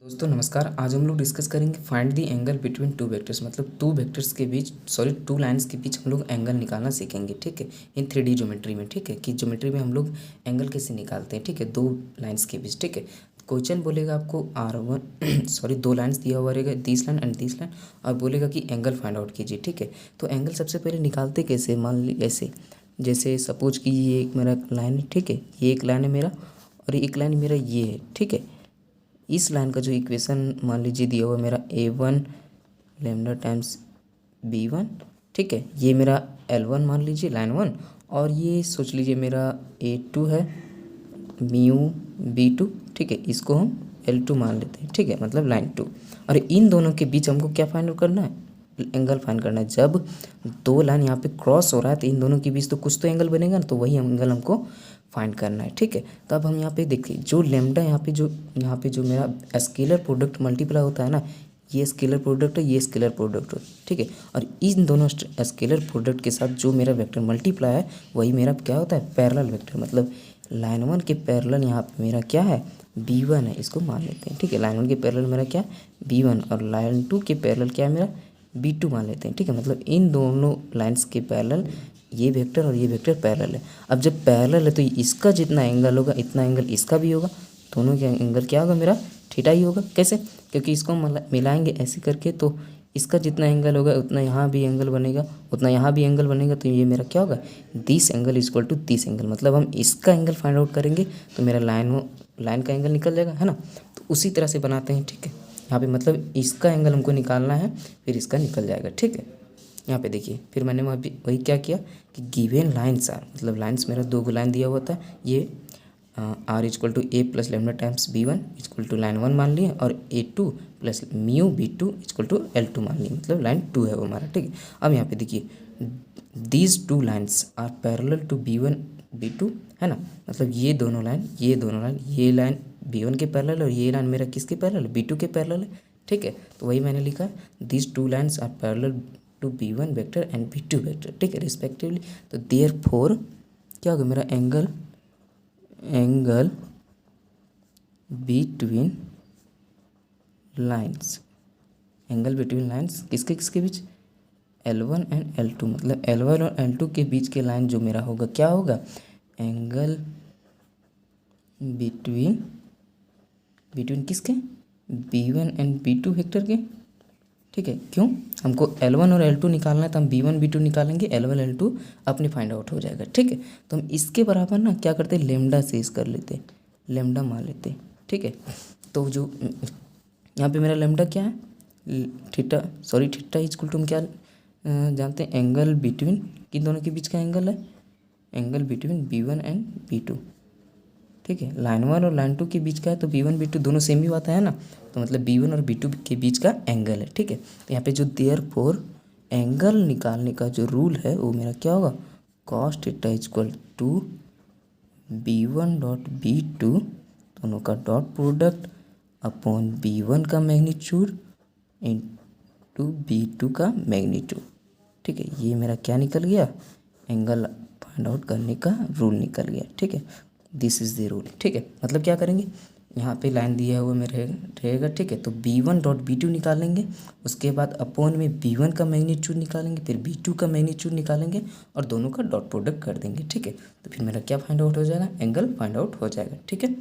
दोस्तों नमस्कार। आज हम लोग डिस्कस करेंगे find the angle between two vectors. मतलब टू वेक्टर्स के बीच टू लाइंस के बीच हम लोग एंगल निकालना सीखेंगे। ठीक है, इन 3D ज्योमेट्री में। ठीक है, कि ज्योमेट्री में हम लोग एंगल कैसे निकालते हैं। ठीक है, दो लाइंस के बीच। ठीक है, क्वेश्चन बोलेगा आपको R1 दो लाइंस दिया हुआ रहेगा, this line and this line, और बोलेगा कि एंगल फाइंड आउट कीजिए। ठीक है, तो एंगल सबसे पहले निकालते कैसे, मान ली ऐसे, जैसे सपोज कि ये एक मेरा लाइन है। ठीक है, ये एक लाइन है मेरा और एक लाइन मेरा ये है। ठीक है, इस लाइन का जो इक्वेशन मान लीजिए दिया हुआ मेरा A1 लेमडा टाइम्स B1। ठीक है, ये मेरा L1 मान लीजिए, लाइन 1, और ये सोच लीजिए मेरा A2 है, म्यू B2। ठीक है, इसको हम L2 मान लेते हैं। ठीक है, मतलब लाइन 2, और इन दोनों के बीच हमको क्या फाइंड आउट करना है, एंगल फाइंड करना है। जब दो लाइन यहाँ पे क्रॉस हो रहा है तो इन दोनों के बीच तो कुछ तो एंगल बनेगा ना, तो वही एंगल हमको फाइंड करना है। ठीक है, तो अब हम यहाँ पे देखिए जो लेमडा यहाँ पे जो मेरा स्केलर प्रोडक्ट मल्टीप्लाई होता है ना, ये स्केलर प्रोडक्ट है, ये स्केलर प्रोडक्ट है। ठीक है, और इन दोनों स्केलर प्रोडक्ट के साथ जो मेरा वेक्टर मल्टीप्लाई है वही मेरा क्या होता है, पैरेलल वेक्टर। मतलब लाइन 1 के पैरेलल यहाँ पे मेरा क्या है, B1 है, इसको मान लेते हैं। ठीक है, लाइन 1 के पैरेलल मेरा क्या है, B1, और लाइन 2 के पैरेलल क्या है मेरा, B2 मान लेते हैं। ठीक है, मतलब इन दोनों लाइंस के पैरेलल ये वेक्टर और ये वेक्टर पैरेलल है। अब जब पैरेलल है तो इसका जितना एंगल होगा इतना एंगल इसका भी होगा। दोनों का एंगल क्या होगा, मेरा थीटा ही होगा। कैसे, क्योंकि इसको मिलाएंगे ऐसे करके, तो इसका जितना एंगल होगा उतना यहाँ भी एंगल बनेगा, उतना यहाँ भी एंगल बनेगा, तो ये मेरा क्या होगा, this angle equal to this angle. मतलब हम इसका एंगल फाइंड आउट करेंगे तो मेरा लाइन का एंगल निकल जाएगा, है ना। तो उसी तरह से बनाते हैं। ठीक है, यहाँ पे मतलब इसका एंगल हमको निकालना है, फिर इसका निकल जाएगा। ठीक है, यहाँ पे देखिए, फिर मैंने वही क्या किया कि गिवन लाइन्स आर, मतलब लाइन्स मेरा दो लाइन दिया हुआ था, ये R equal to A plus lambda times B1 equal to line 1 मान लिए, और A2 plus mu B2 equal to L2 मान लिए, मतलब लाइन 2 है वो हमारा। ठीक है, अब यहाँ पे देखिए these two lines are parallel to B1 B2, है ना। मतलब ये दोनों लाइन ये लाइन B1 के पैरेलल और ये लाइन मेरा किसके पैरेलल, B2 के पैरेलल है। ठीक है, तो वही मैंने लिखा, these two lines are parallel to B1 vector and B2 vector. ठीक है, रिस्पेक्टिवली। तो देयरफॉर क्या होगा, मेरा angle between lines, angle between lines किसके किसके बीच, L1 एंड L2। मतलब L1 और L2 के बीच के लाइन जो मेरा होगा क्या होगा, एंगल बिटवीन किसके, B1 एंड B2 वेक्टर के। ठीक है, क्यों, हमको L1 और L2 निकालना है, तो हम B1 B2 निकालेंगे, L1 L2 अपने फाइंड आउट हो जाएगा। ठीक है, तो हम इसके बराबर ना क्या करते हैं, लेमडा से इस कर लेते हैं, लेमडा मान लेते हैं। ठीक है, तो जो यहाँ पे मेरा लेमडा क्या है, थीटा इक्वल टू हम क्या जानते हैं, एंगल बिटवीन किन दोनों के बीच का एंगल है, angle between B1 and B2। ठीक है, लाइन 1 और लाइन 2 के बीच का है, तो B1 B2 दोनों सेम ही बात है ना, तो मतलब B1 और B2 के बीच का एंगल है। ठीक है, तो यहाँ पे जो देयरफॉर एंगल निकालने का जो रूल है वो मेरा क्या होगा, cos theta equal to B1 dot B2 दोनों का डॉट प्रोडक्ट अपॉन B1 का मैग्नीट्यूड इंटू B2 का मैग्नीट्यूड। ठीक है, ये मेरा क्या निकल गया, एंगल फाइंड आउट करने का रूल निकल गया। ठीक है, दिस इज़ द रूल। ठीक है, मतलब क्या करेंगे, यहाँ पे लाइन दिया हुआ में रहेगा। ठीक है, तो B1 डॉट B2 निकालेंगे, उसके बाद अपॉन में B1 का मैग्नीट्यूड निकालेंगे, फिर B2 का मैग्नीट्यूड निकालेंगे और दोनों का डॉट प्रोडक्ट कर देंगे। ठीक है, तो फिर मेरा क्या फाइंड आउट हो जाएगा, एंगल फाइंड आउट हो जाएगा। ठीक है,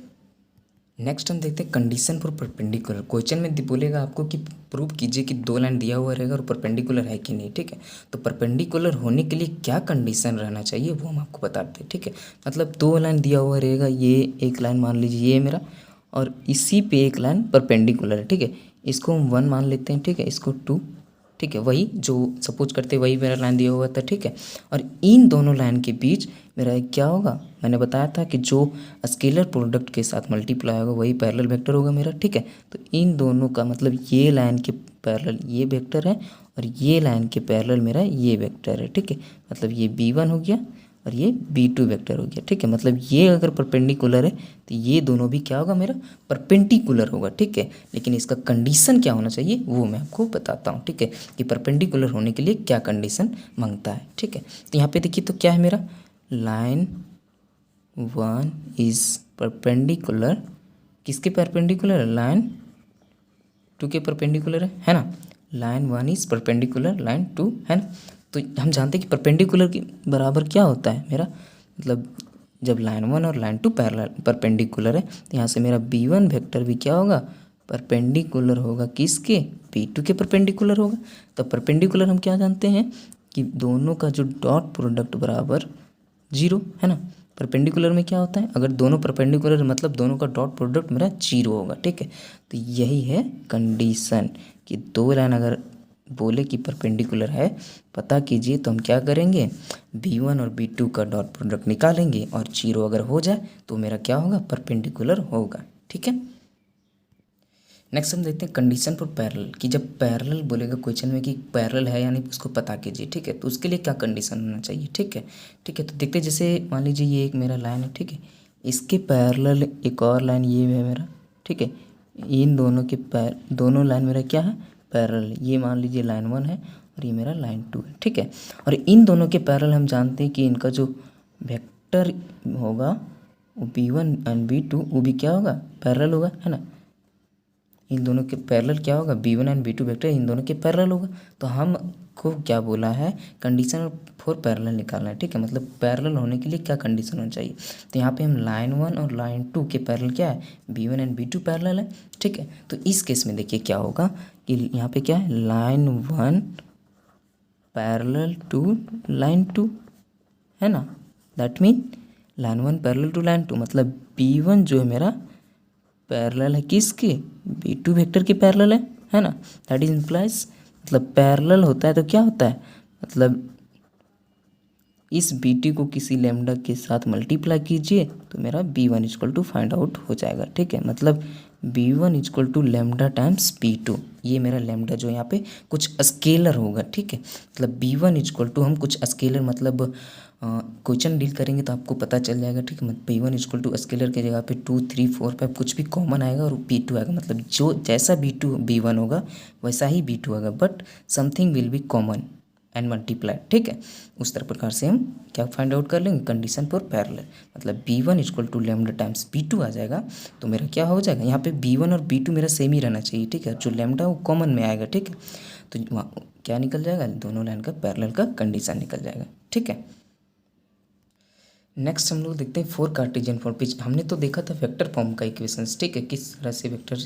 नेक्स्ट हम देखते हैं कंडीशन फॉर परपेंडिकुलर। क्वेश्चन में बोलेगा आपको कि प्रूव कीजिए कि दो लाइन दिया हुआ रहेगा और परपेंडिकुलर है कि नहीं। ठीक है, तो परपेंडिकुलर होने के लिए क्या कंडीशन रहना चाहिए वो हम आपको बताते हैं। ठीक है, मतलब दो लाइन दिया हुआ रहेगा, ये एक लाइन मान लीजिए ये मेरा, और इसी पे एक लाइन परपेंडिकुलर है। ठीक है, इसको हम 1 मान लेते हैं। ठीक है, इसको 2। ठीक है, वही जो सपोज करते वही मेरा लाइन दिया हुआ था। ठीक है, और इन दोनों लाइन के बीच मेरा एक क्या होगा, मैंने बताया था कि जो स्केलर प्रोडक्ट के साथ मल्टीप्लाई होगा वही पैरेलल वेक्टर होगा मेरा। ठीक है, तो इन दोनों का मतलब ये लाइन के पैरेलल ये वेक्टर है और ये लाइन के पैरेलल मेरा ये वेक्टर है। ठीक है, मतलब ये B1 हो गया और ये B2 वेक्टर हो गया। ठीक है, मतलब ये अगर परपेंडिकुलर है तो ये दोनों भी क्या होगा, मेरा परपेंडिकुलर होगा। ठीक है, लेकिन इसका कंडीशन क्या होना चाहिए वो मैं आपको बताता हूँ। ठीक है, कि परपेंडिकुलर होने के लिए क्या कंडीशन मांगता है। ठीक है, तो यहाँ पे देखिए तो क्या है, मेरा लाइन 1 इज परपेंडिकुलर, किसके परपेंडिकुलर, लाइन टू के परपेंडिकुलर है ना। लाइन 1 इज परपेंडिकुलर लाइन 2 है ना। तो हम जानते हैं कि परपेंडिकुलर के बराबर क्या होता है मेरा, मतलब जब लाइन 1 और लाइन 2 पैरेलल परपेंडिकुलर है तो यहाँ से मेरा B1 वेक्टर भी क्या होगा, परपेंडिकुलर होगा किसके, B2 के परपेंडिकुलर होगा। तो परपेंडिकुलर हम क्या जानते हैं कि दोनों का जो डॉट प्रोडक्ट बराबर 0 है ना। परपेंडिकुलर में क्या होता है, अगर दोनों परपेंडिकुलर मतलब दोनों का डॉट प्रोडक्ट मेरा 0 होगा, ठीक है। तो यही है कंडीशन कि दो लाइन अगर बोले कि परपेंडिकुलर है, पता कीजिए तो हम क्या करेंगे, B1 और B2 का डॉट प्रोडक्ट निकालेंगे और 0 अगर हो जाए तो मेरा क्या होगा, परपेंडिकुलर होगा, ठीक है। नेक्स्ट हम देखते हैं कंडीशन फॉर पैरेलल, कि जब पैरेलल बोलेगा क्वेश्चन में कि पैरेलल है यानी उसको पता कीजिए, ठीक है। तो उसके लिए क्या कंडीशन होना चाहिए, ठीक है। ठीक है, तो देखते हैं, जैसे मान लीजिए ये एक मेरा लाइन है, ठीक है। इसके पैरेलल एक और लाइन ये है मेरा, ठीक है। इन दोनों के दोनों लाइन मेरा क्या है, पैरेलल। ये मान लीजिए लाइन 1 है और ये मेरा लाइन 2 है, ठीक है। और इन दोनों के पैरेलल हम जानते हैं कि इनका जो वेक्टर होगा वो B1 एंड B2 वो भी क्या होगा, पैरेलल होगा, है ना। इन दोनों के पैरेलल क्या होगा, B1 एंड B2 वेक्टर इन दोनों के पैरेलल होगा। तो हमको क्या बोला है, कंडीशन फॉर पैरेलल निकालना है, ठीक है। मतलब पैरेलल होने के लिए क्या कंडीशन होनी चाहिए। तो यहाँ पे हम लाइन 1 और लाइन 2 के पैरेलल क्या है, B1 एंड B2 पैरेलल है, ठीक है। तो इस केस में देखिए क्या होगा कि यहाँ पे क्या है, लाइन 1 पैरेलल टू लाइन 2 है ना। That mean line 1 parallel to line 2, मतलब B1 जो है मेरा पैरेलल है किसके, B2 वेक्टर के पैरेलल है ना। दैट इज इम्प्लाइज, मतलब पैरेलल होता है तो क्या होता है, मतलब इस BT को किसी लेमडा के साथ मल्टीप्लाई कीजिए तो मेरा B1 equal to find out हो जाएगा, ठीक है। मतलब B1 equal to lambda times B2, ये मेरा लेमडा जो यहाँ पे कुछ स्केलर होगा, ठीक है। मतलब B1 इक्वल टू हम कुछ स्केलर, मतलब क्वेश्चन डील करेंगे तो आपको पता चल जाएगा, ठीक है। मतलब B1 इक्वल टू स्केलर के जगह पे 2 3 4 5 कुछ भी कॉमन आएगा और B2 आएगा, मतलब जो जैसा B2 B1 होगा वैसा ही B2 होगा, but something will be common and multiply, ठीक है। उस तरह प्रकार से हम क्या फाइंड आउट कर लेंगे, कंडीशन फॉर पैरेलल, मतलब B1 equal to lambda times B2 आ जाएगा। तो मेरा क्या हो जाएगा, यहाँ पे B1 और B2 मेरा सेम ही रहना चाहिए, ठीक है। जो लेमडा वो कॉमन में आएगा, ठीक है। तो वहाँ क्या निकल जाएगा, दोनों लाइन का पैरेलल का कंडीशन निकल जाएगा, ठीक है। नेक्स्ट हम लोग देखते हैं फोर कार्टेशियन फॉर्म पिच। हमने तो देखा था वेक्टर फॉर्म का इक्वेशंस, ठीक है, किस तरह से वेक्टर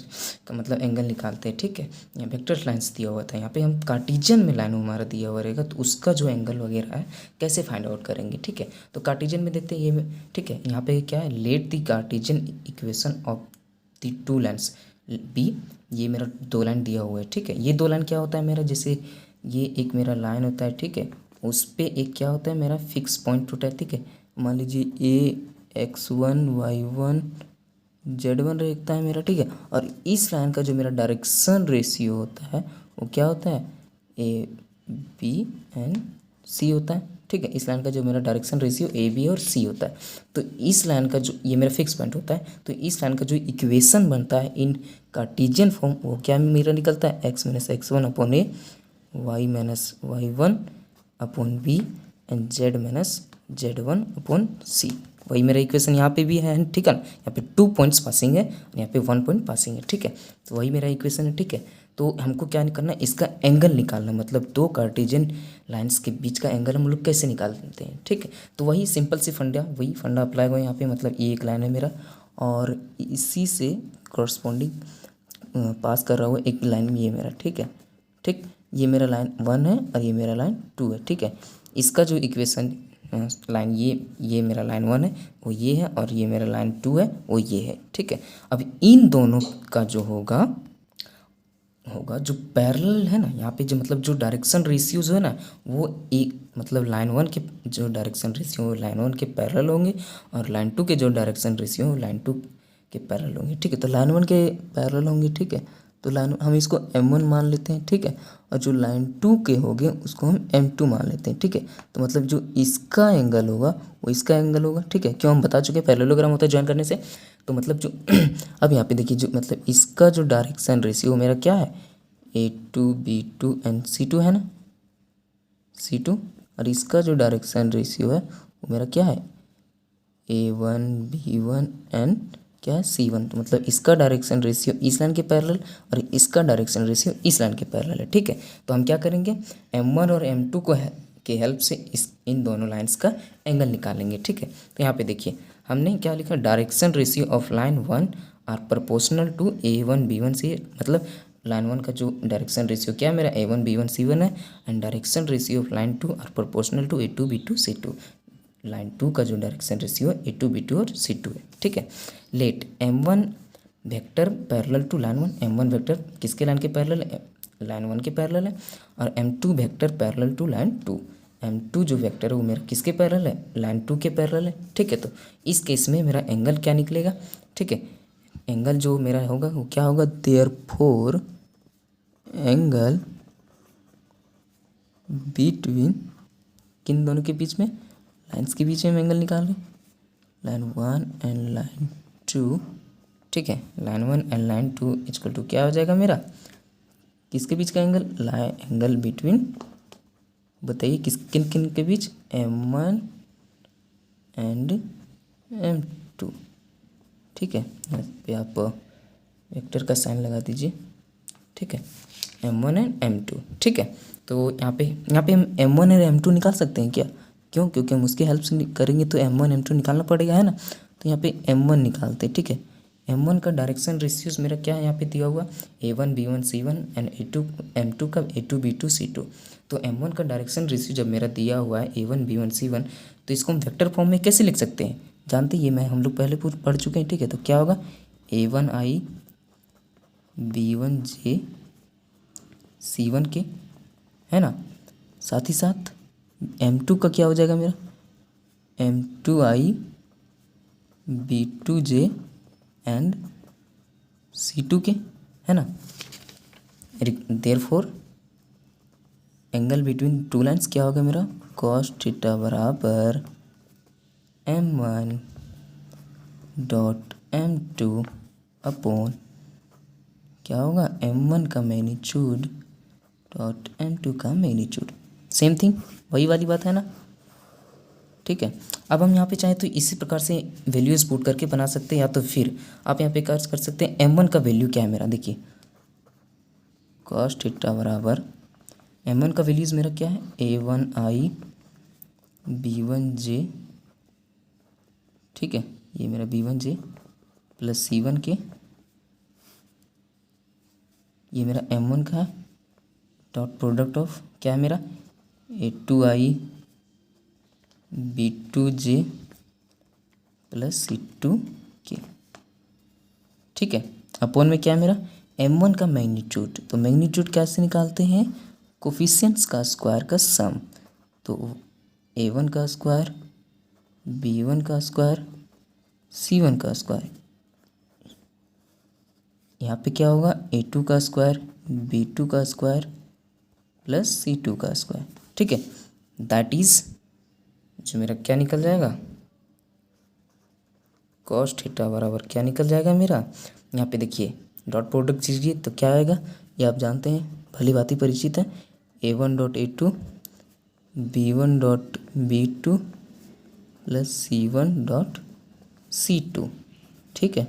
का मतलब एंगल निकालते हैं, ठीक है। यहाँ वेक्टर लाइंस दिया हुआ था, यहाँ पे हम कार्टेशियन में लाइन हमारा दिया हुआ रहेगा तो उसका जो एंगल वगैरह है कैसे फाइंड आउट करेंगे, ठीक है। तो कार्टेशियन में देखते हैं ये, ठीक है। यहाँ पे क्या है, let the Cartesian equation of the two lines be, ये मेरा दो लाइन दिया हुआ है, ठीक है। ये दो लाइन क्या होता है मेरा, जैसे ये एक मेरा लाइन होता है, ठीक है। उस पर एक क्या होता है मेरा फिक्स पॉइंट होता है, ठीक है। मान लीजिए X1 Y1 Z1 रहता है मेरा, ठीक है। और इस लाइन का जो मेरा डायरेक्शन रेशियो होता है वो क्या होता है, AB and C होता है, ठीक है। इस लाइन का जो मेरा डायरेक्शन रेशियो AB और C होता है। तो इस लाइन का जो ये मेरा फिक्स पॉइंट होता है, तो इस लाइन का जो इक्वेशन बनता है इन कार्टेशियन फॉर्म वो क्या मेरा निकलता है, X minus X1 upon A, Y minus Y1 upon B and Z minus Z1 upon C। वही मेरा इक्वेशन यहाँ पे भी है, ठीक है ना। यहाँ पे 2 पॉइंट्स पासिंग है और यहाँ पे 1 पॉइंट पासिंग है, ठीक है। तो वही मेरा इक्वेशन है, ठीक है। तो हमको क्या करना है, इसका एंगल निकालना, मतलब दो कार्टेशियन लाइंस के बीच का एंगल हम लोग कैसे निकालते हैं, ठीक है। तो वही सिंपल सी वही फंडा अप्लाई हुआ यहाँ पे। मतलब ये एक लाइन है मेरा और इसी से कॉरस्पॉन्डिंग पास कर रहा हुआ एक लाइन ये मेरा, ठीक है। ठीक, ये मेरा लाइन 1 है और ये मेरा लाइन 2 है, ठीक है। इसका जो इक्वेशन लाइन ये मेरा लाइन 1 है वो ये है और ये मेरा लाइन 2 है वो ये है, ठीक है। अब इन दोनों का जो होगा जो पैरेलल है ना, यहाँ पे जो मतलब जो डायरेक्शन रेशियो जो है ना वो एक मतलब लाइन 1 के जो डायरेक्शन रेशियो लाइन 1 के पैरेलल होंगे और लाइन 2 के जो डायरेक्शन रेशियो लाइन 2 के पैरेलल होंगे, ठीक है। तो लाइन 1 के पैरेलल होंगे, ठीक है। तो लाइन हम इसको M1 मान लेते हैं, ठीक है। और जो लाइन 2 के हो गए उसको हम M2 मान लेते हैं, ठीक है। तो मतलब जो इसका एंगल होगा वो इसका एंगल होगा, ठीक है। क्यों, हम बता चुके हैं पैरेललोग्राम होता है ज्वाइन करने से। तो मतलब जो अब यहाँ पे देखिए जो मतलब इसका जो डायरेक्शन रेशियो मेरा क्या है, A2 B2 एंड C2 है ना, C2। और इसका जो डायरेक्शन रेशियो है वो मेरा क्या है, A1 B1 एंड क्या है C1, तो मतलब इसका डायरेक्शन रेशियो इस लाइन के पैरेलल और इसका डायरेक्शन रेशियो इस लाइन के पैरेलल है, ठीक है। तो हम क्या करेंगे, M1 और M2 को के हेल्प से इन दोनों लाइंस का एंगल निकालेंगे, ठीक है। तो यहाँ पे देखिए हमने क्या लिखा, direction ratio of line 1 are proportional to A1 B1 C, मतलब लाइन 1 का जो डायरेक्शन रेशियो क्या है मेरा A1 B1 C1 है, and direction ratio of line 2 are proportional to A2 B2 C2, line 2 का जो डायरेक्शन रेशियो है A2 B2 और C2 है, ठीक है। Let M1 vector parallel to line 1, M1 vector किसके लाइन के पैरेलल है, लाइन 1 के पैरेलल है, और M2 vector parallel to line 2, M2 जो वेक्टर है वो मेरा किसके पैरेलल है, लाइन 2 के पैरेलल है, ठीक है। तो इस केस में मेरा एंगल क्या निकलेगा, ठीक है, एंगल जो मेरा होगा वो क्या होगा, देयरफॉर एंगल बिटवीन किन दोनों के बीच में, लाइन्स के बीच में एंगल निकाल रहे, लाइन 1 एंड लाइन 2, ठीक है। Line 1 and line 2 equal to क्या हो जाएगा मेरा, किसके बीच का एंगल, एंगल बिटवीन, बताइए किस किन किन के बीच, M1 एंड M2, ठीक है। यहाँ पे आप वेक्टर का साइन लगा दीजिए, ठीक है, M1 एंड M2, ठीक है। तो यहाँ पे हम M1 और M2 निकाल सकते हैं क्या, क्यों, क्योंकि हम उसकी हेल्प से करेंगे तो M1 M2 निकालना पड़ेगा, है ना। तो यहाँ पे M1 निकालते हैं, ठीक है। M1 का डायरेक्शन रेशियोज मेरा क्या है यहाँ पे दिया हुआ, A1 B1 C1 and M2 का A2 B2 C2। तो M1 का डायरेक्शन रेशियो जब मेरा दिया हुआ है A1 B1 C1, तो इसको हम वेक्टर फॉर्म में कैसे लिख सकते हैं, जानते हैं, ये मैं हम लोग पहले पढ़ चुके हैं, ठीक है। तो क्या होगा, A1I B1J C1 के, है ना, साथ ही साथ M2 का क्या हो जाएगा मेरा, M2I B2J एंड C2 के, है ना। Therefore angle between two lines क्या होगा मेरा, cos थीटा बराबर M1 डॉट M2 अपॉन क्या होगा, M1 का मैग्नीट्यूड डॉट M2 का मैग्नीट्यूड, सेम थिंग, वही वाली बात है ना, ठीक है। अब हम यहाँ पे चाहें तो इसी प्रकार से वैल्यूज़ पुट करके बना सकते हैं, या तो फिर आप यहाँ पे कर सकते हैं, M1 का वैल्यू क्या है मेरा, देखिए cos थीटा बराबर M1 का वैल्यूज़ मेरा क्या है, A1I B1J, ठीक है, ये मेरा B1J प्लस C1 के, ये मेरा M1 का है, डॉट प्रोडक्ट ऑफ क्या है मेरा A2I B2J प्लस C2 के, ठीक है, अपॉन में क्या है मेरा M1 का मैग्नीट्यूड। तो मैग्नीट्यूड कैसे निकालते हैं, कोफिशिएंट्स का स्क्वायर का सम, तो A1 का स्क्वायर B1 का स्क्वायर C1 का स्क्वायर, यहाँ पे क्या होगा, A2 का स्क्वायर B2 का स्क्वायर प्लस C2 का स्क्वायर, ठीक है। दैट इज़ जो मेरा क्या निकल जाएगा, cos थीटा बराबर क्या निकल जाएगा मेरा, यहाँ पे देखिए डॉट प्रोडक्ट कीजिए तो क्या आएगा, ये आप जानते हैं, भली भांति परिचित है, A1 dot A2 B1 dot B2 plus C1 dot C2, ठीक है,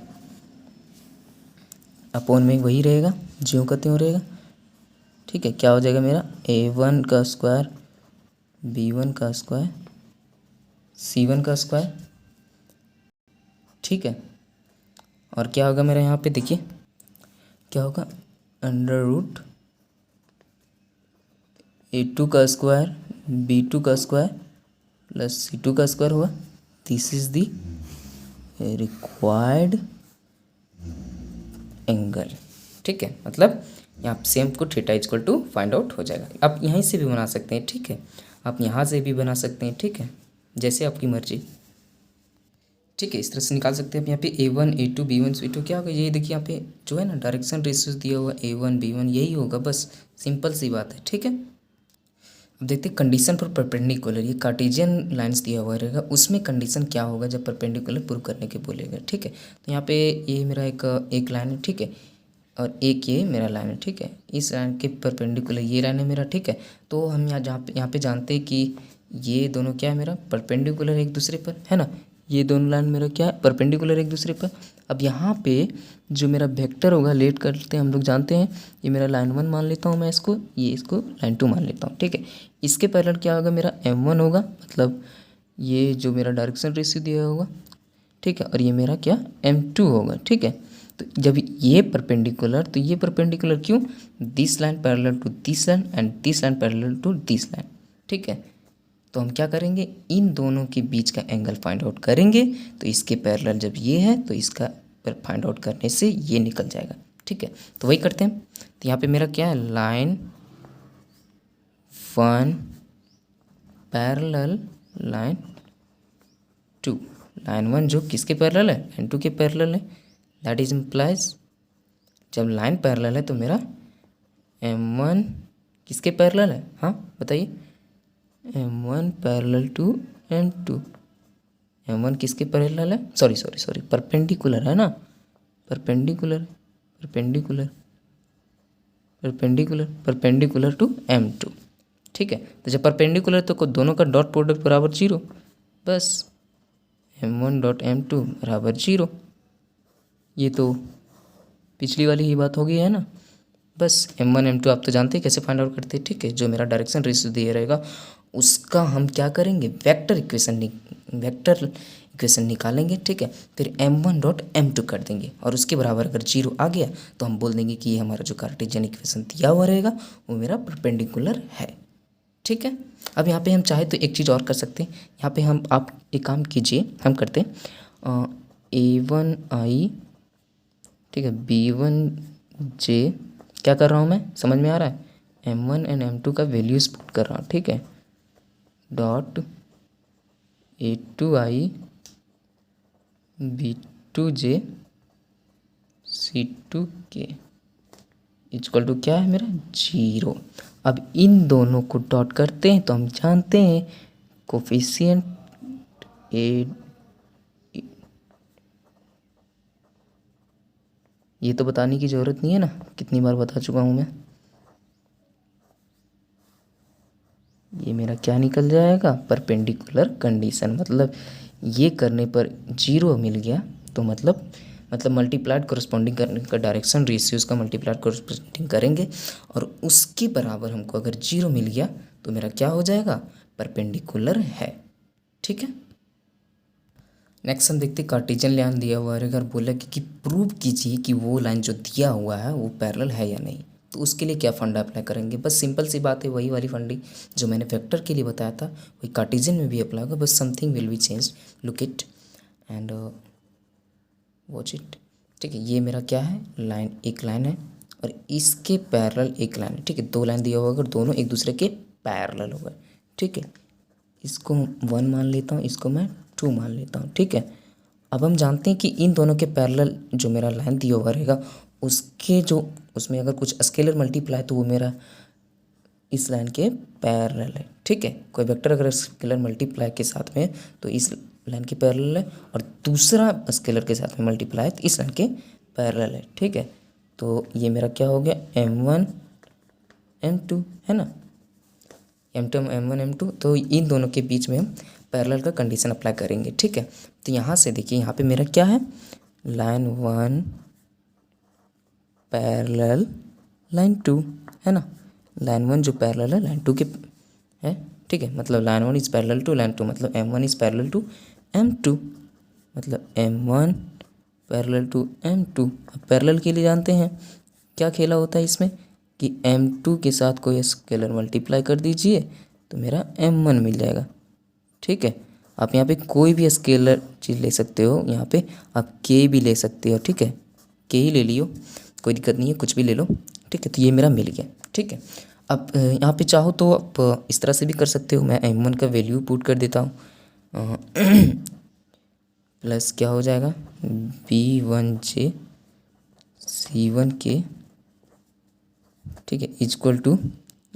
अपॉन में वही रहेगा, ज्यों का त्यों रहेगा, ठीक है। क्या हो जाएगा मेरा A1 का स्क्वायर B1 का स्क्वायर C1 का स्क्वायर, ठीक है। और क्या होगा मेरा यहाँ पे देखिए क्या होगा, अंडर रूट A2 का स्क्वायर B2 का स्क्वायर प्लस C2 का स्क्वायर हुआ, this is the required angle, ठीक है। मतलब यहाँ सेम को theta equal to find out हो जाएगा। आप यहीं से भी बना सकते हैं, ठीक है, आप यहाँ से भी बना सकते हैं, ठीक है, जैसे आपकी मर्जी, ठीक है, इस तरह से निकाल सकते हैं। आप यहाँ पे A1 A2 B1 C2 क्या होगा, ये देखिए यहाँ पे जो है ना डायरेक्शन रेशियोज दिया हुआ A1 B1, यही होगा, बस सिंपल सी बात है, ठीक है। अब देखते हैं कंडीशन फॉर परपेंडिकुलर, ये कार्टेशियन लाइंस दिया हुआ रहेगा, उसमें कंडीशन क्या होगा जब परपेंडिकुलर प्रूव करने के बोलेगा, ठीक है। तो यहाँ पे ये मेरा एक लाइन है, ठीक है, और एक ये मेरा लाइन है, ठीक है, इस लाइन के परपेंडिकुलर ये लाइन है मेरा, ठीक है। तो हम यहाँ पे जानते हैं कि ये दोनों क्या है मेरा परपेंडिकुलर एक दूसरे पर, है ना, ये दोनों लाइन मेरा क्या है, परपेंडिकुलर एक दूसरे पर। अब यहाँ पे जो मेरा वेक्टर होगा, लेट करते हैं हम लोग जानते हैं, ये मेरा लाइन 1 मान लेता हूँ मैं इसको, ये इसको लाइन 2 मान लेता हूँ, ठीक है। इसके पैरेलल क्या होगा, मेरा m1 होगा, मतलब ये जो मेरा डायरेक्शन रेशियो दिया होगा, ठीक है। और ये मेरा क्या, m2 होगा, ठीक है। तो जब ये परपेंडिकुलर, तो ये परपेंडिकुलर क्यों, this line parallel to this line and this line parallel to this line, ठीक है। तो हम क्या करेंगे, इन दोनों के बीच का एंगल फाइंड आउट करेंगे। तो इसके पैरेलल जब ये है तो इसका फाइंड आउट करने से ये निकल जाएगा, ठीक है। तो वही करते हैं। तो यहाँ पे मेरा क्या है, लाइन 1 पैरेलल लाइन 2, लाइन 1 जो किसके पैरेलल है, लाइन 2 के पैरेलल है। दैट इज इम्प्लाइज जब लाइन पैरेलल है तो मेरा m1 किसके पैरेलल है, हाँ बताइए, m1 parallel to m2, m1 किसके पैरेलल है, सॉरी परपेंडिकुलर है ना, परपेंडिकुलर टू m2, ठीक है। तो जब परपेंडिकुलर तो दोनों का डॉट प्रोडक्ट बराबर 0, बस m1 डॉट m2 बराबर 0। ये तो पिछली वाली ही बात हो गई है ना। बस m1 m2 आप तो जानते हैं कैसे फाइंड आउट करते हैं, ठीक है। जो मेरा डायरेक्शन रेशियो दिया रहेगा उसका हम क्या करेंगे, वेक्टर इक्वेशन निकालेंगे, ठीक है। फिर m1 डॉट m2 कर देंगे और उसके बराबर अगर 0 आ गया तो हम बोल देंगे कि ये हमारा जो कार्टेशियन इक्वेशन दिया हुआ रहेगा वो मेरा परपेंडिकुलर है, ठीक है। अब यहाँ पे हम चाहे तो एक चीज़ और कर सकते हैं। यहाँ पे हम, आप एक काम कीजिए, हम करते हैं a1i, ठीक है, b1j, क्या कर रहा हूँ मैं, समझ में आ रहा है, m1 एंड m2 का वैल्यूज पुट कर रहा हूँ, ठीक है, dot a2i b2j c2k equal to क्या है मेरा 0। अब इन दोनों को डॉट करते हैं तो हम जानते हैं कोफिशिएंट ए, ये तो बताने की ज़रूरत नहीं है ना, कितनी बार बता चुका हूँ मैं। ये मेरा क्या निकल जाएगा, परपेंडिकुलर कंडीशन, मतलब ये करने पर 0 मिल गया तो मतलब मल्टीप्लाइड कोरस्पॉन्डिंग करने का, डायरेक्शन रेशियोज का मल्टीप्लाइड कोरस्पॉन्डिंग करेंगे और उसके बराबर हमको अगर 0 मिल गया तो मेरा क्या हो जाएगा, परपेंडिकुलर है, ठीक है। नेक्स्ट हम देखते हैं कार्टेशियन लाइन दिया हुआ है, अगर बोला कि प्रूव कीजिए कि वो लाइन जो दिया हुआ है वो पैरेलल है या नहीं, तो उसके लिए क्या फंडा अप्लाई करेंगे। बस सिंपल सी बात है, वही वाली फंडी जो मैंने वेक्टर के लिए बताया था वही कार्टेशियन में भी अप्लाई होगा, बस something will be change, look it and watch it, ठीक है। ये मेरा क्या है, लाइन, एक लाइन है और इसके पैरेलल एक लाइन है, ठीक है। 2 लाइन दिया हुआ अगर दोनों एक दूसरे के पैरेलल हो गए, ठीक है। इसको 1 मान लेता हूँ, इसको मैं 2 मान लेता हूँ, ठीक है। अब हम जानते हैं कि इन दोनों के पैरेलल जो मेरा लाइन दिया हुआ रहेगा उसके जो, उसमें अगर कुछ स्केलर मल्टीप्लाई तो वो मेरा इस लाइन के पैरेलल है, ठीक है। कोई वेक्टर अगर स्केलर मल्टीप्लाई के साथ में तो इस लाइन के पैरेलल है और दूसरा स्केलर के साथ में मल्टीप्लाई तो इस लाइन के पैरेलल है, ठीक है। तो ये मेरा क्या हो गया, m1 m2 है ना, m1 m2, तो इन दोनों के बीच में हम पैरेलल का कंडीशन अप्लाई करेंगे, ठीक है। तो यहाँ से देखिए, यहाँ पे मेरा क्या है, लाइन 1 पैरेलल लाइन 2 है ना, लाइन 1 जो पैरेलल है लाइन 2 के है, ठीक है। मतलब line 1 is parallel to line 2, मतलब m1 is parallel to m2, मतलब m1 पैरेलल टू m2। अब पैरेलल के लिए जानते हैं क्या खेला होता है इसमें कि m2 के साथ कोई स्केलर मल्टीप्लाई कर दीजिए तो मेरा m1 मिल जाएगा, ठीक है। आप यहाँ पे कोई भी स्केलर चीज़ ले सकते हो, यहाँ पे आप k भी ले सकते हो, ठीक है, k ही ले लियो, कोई दिक्कत नहीं है, कुछ भी ले लो, ठीक है। तो ये मेरा मिल गया, ठीक है। अब यहाँ पे चाहो तो आप इस तरह से भी कर सकते हो, मैं m1 का वैल्यू पुट कर देता हूँ प्लस क्या हो जाएगा, b1j c1k, ठीक है, इक्वल टू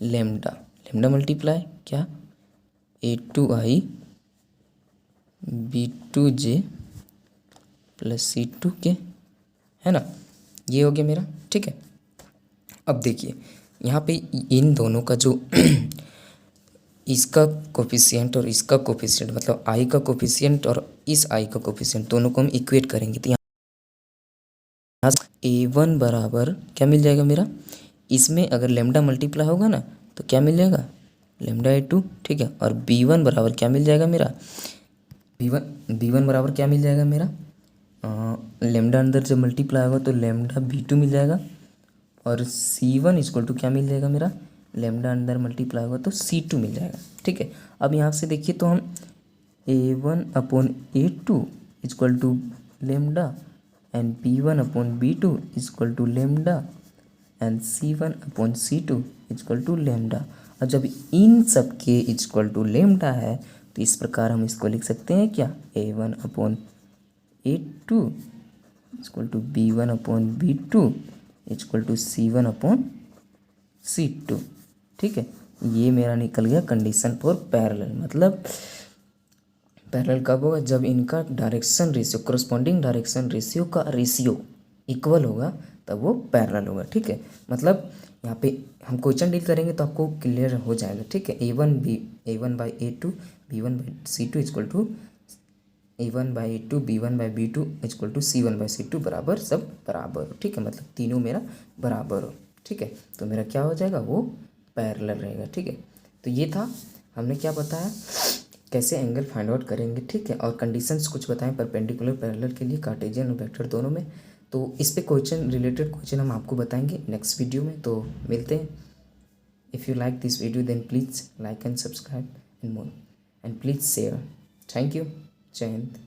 लेमडा मल्टीप्लाई क्या, a2i b2j प्लस c2k, है ना, ये हो गया मेरा, ठीक है। अब देखिए यहाँ पे इन दोनों का जो इसका कोफिशिएंट और इसका कोफिशिएंट मतलब आई का कोफिशिएंट और इस आई का कोफिशिएंट दोनों को हम इक्वेट करेंगे तो यहाँ A1 बराबर क्या मिल जाएगा मेरा, इसमें अगर लेमडा मल्टीप्लाई होगा ना तो क्या मिल जाएगा लेमडा A2, ठीक है। और B1 बराबर क्या मिल जाएगा मेरा, B1 बराबर क्या मिल जाएगा मेरा, लेमडा अंदर जब मल्टीप्लाई होगा तो लेमडा B2 मिल जाएगा। और C1 इक्वल टू क्या मिल जाएगा मेरा, लेमडा अंदर मल्टीप्लाई होगा तो C2 मिल जाएगा, ठीक है। अब यहाँ से देखिए तो हम A1 upon A2 equal to lambda and B1 upon B2 equal to lambda and C1 upon C2 equal to lambda. और जब इन सब के इक्वल टू लेमडा है तो इस प्रकार हम इसको लिख सकते हैं क्या, A1 upon A2 equal to B1 upon B2 equal to C1 upon C2, ठीक है। ये मेरा निकल गया कंडीशन फॉर पैरेलल। मतलब पैरेलल कब होगा, जब इनका direction ratio, corresponding direction ratio का रेशियो इक्वल होगा तब वो पैरेलल होगा, ठीक है। मतलब यहाँ पे हम क्वेश्चन डील करेंगे तो आपको क्लियर हो जाएगा, ठीक है। A1 by A2 B1 by C2 equal to A1 by A2 B1 by B2 equal to C1 by C2 बराबर सब बराबर हो, ठीक है। मतलब तीनों मेरा बराबर हो, ठीक है। तो मेरा क्या हो जाएगा, वो पैरेलल रहेगा, ठीक है। तो ये था, हमने क्या बताया कैसे एंगल फाइंड आउट करेंगे, ठीक है। और कंडीशंस कुछ बताएं परपेंडिकुलर पैरेलल के लिए, कार्टेशियन और वेक्टर दोनों में। तो इस पे क्वेश्चन रिलेटेड क्वेश्चन हम आपको बताएंगे नेक्स्ट वीडियो में। तो मिलते हैं। If you like this video then please like and subscribe and more and please share. Thank you. जय हिंद।